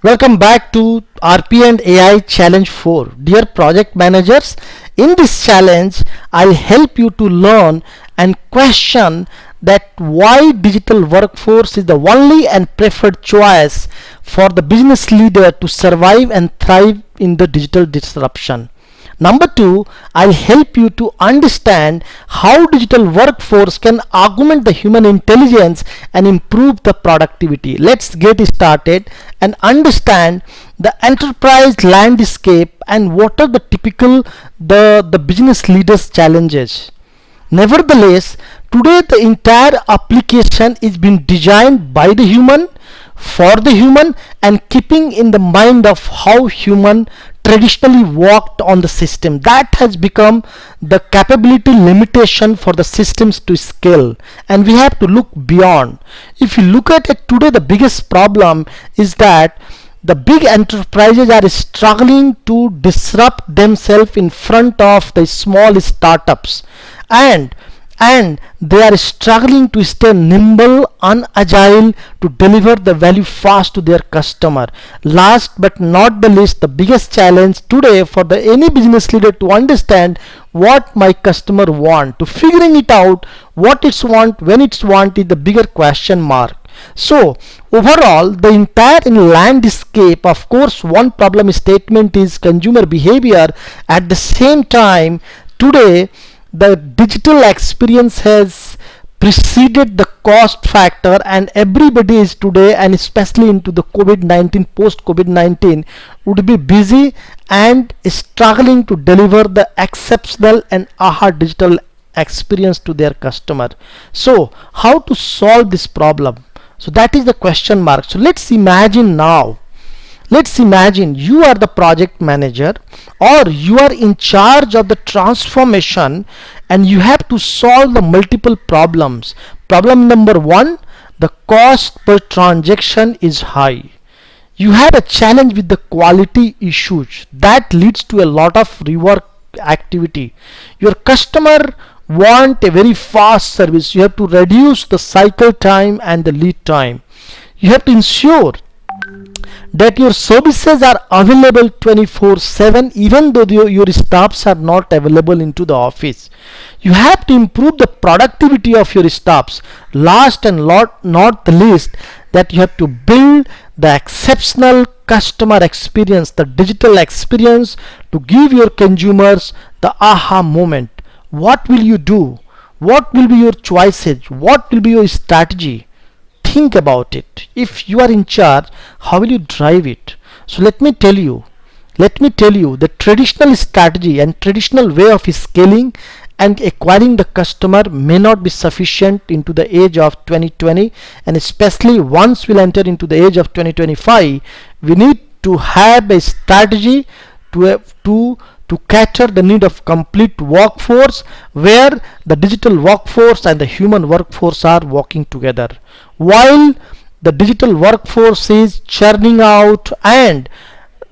Welcome back to RPA and AI Challenge 4. Dear project managers, in this challenge, I'll help you to learn and question that why digital workforce is the only and preferred choice for the business leader to survive and thrive in the digital disruption. Number two, I'll help you to understand how digital workforce can augment the human intelligence and improve the productivity. Let's get started and understand the enterprise landscape and what are the typical the business leaders challenges. Nevertheless, today the entire application is being designed by the human, for the human, and keeping in the mind of how human traditionally worked on the system. That has become the capability limitation for the systems to scale, and we have to look beyond. If you look at it today, the biggest problem is that the big enterprises are struggling to disrupt themselves in front of the small startups, and they are struggling to stay nimble and agile to deliver the value fast to their customer. Last but not the least, the biggest challenge today for the any business leader to understand what my customer want, to figuring it out what it's want, when it's want, is the bigger question mark. So overall, the entire landscape, of course, one problem statement is consumer behavior. At the same time, today the digital experience has preceded the cost factor, and everybody is today, and especially into the COVID-19, post COVID-19, would be busy and struggling to deliver the exceptional and aha digital experience to their customer. So how to solve this problem? So that is the question mark. So let's imagine now, let's imagine you are the project manager, or you are in charge of the transformation, and you have to solve the multiple problems. Problem number one, the cost per transaction is high. You have a challenge with the quality issues that leads to a lot of rework activity. Your customer want a very fast service. You have to reduce the cycle time and the lead time. You have to ensure that your services are available 24/7, even though your staffs are not available into the office. You have to improve the productivity of your staffs. Last and not the least, that you have to build the exceptional customer experience, the digital experience, to give your consumers the aha moment. What will you do? What will be your choices? What will be your strategy? Think about it. If you are in charge, how will you drive it? So let me tell you, the traditional strategy and traditional way of scaling and acquiring the customer may not be sufficient into the age of 2020, and especially once we'll enter into the age of 2025, we need to have a strategy to cater the need of complete workforce, where the digital workforce and the human workforce are working together. While the digital workforce is churning out and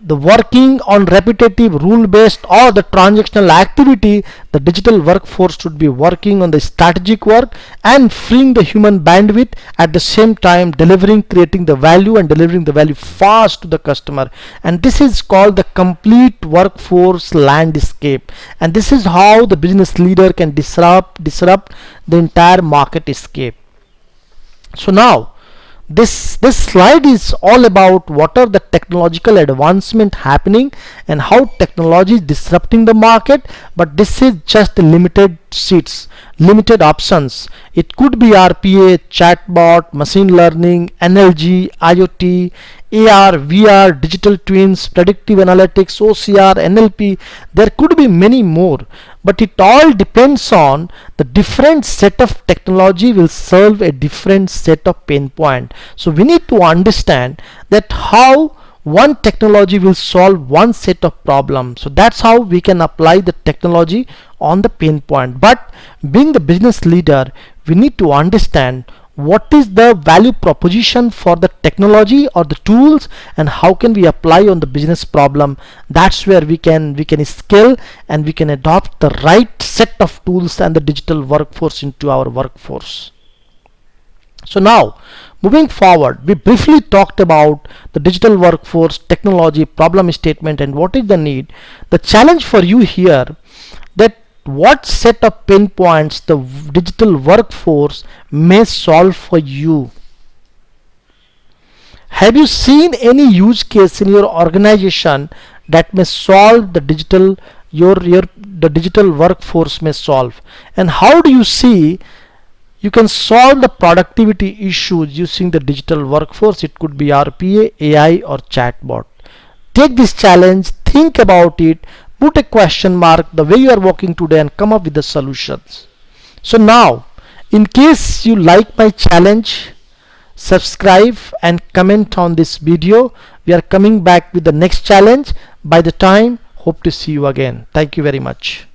the working on repetitive rule based or the transactional activity, the digital workforce should be working on the strategic work and freeing the human bandwidth, at the same time creating the value and delivering the value fast to the customer. And this is called the complete workforce landscape, and this is how the business leader can disrupt the entire market escape. So now this slide is all about what are the technological advancement happening and how technology is disrupting the market, but this is just limited seats, limited options. It could be RPA, chatbot, machine learning, NLG, IoT, AR, VR, digital twins, predictive analytics, OCR, NLP. There could be many more, but it all depends on the different set of technology will serve a different set of pain point. So we need to understand that how one technology will solve one set of problems. So that's how we can apply the technology on the pain point. But being the business leader, we need to understand what is the value proposition for the technology or the tools, and how can we apply on the business problem. That's where we can scale and we can adopt the right set of tools and the digital workforce into our workforce. So now, moving forward, we briefly talked about the digital workforce, technology, problem statement, and what is the need. The challenge for you here, that what set of pain points the digital workforce may solve for you. Have you seen any use case in your organization that may solve the digital, your the digital workforce may solve? And how do you see you can solve the productivity issues using the digital workforce? It could be RPA, AI, or chatbot. Take this challenge, think about it, put a question mark the way you are working today, and come up with the solutions. So now, in case you like my challenge, subscribe and comment on this video. We are coming back with the next challenge. By the time, hope to see you again. Thank you very much.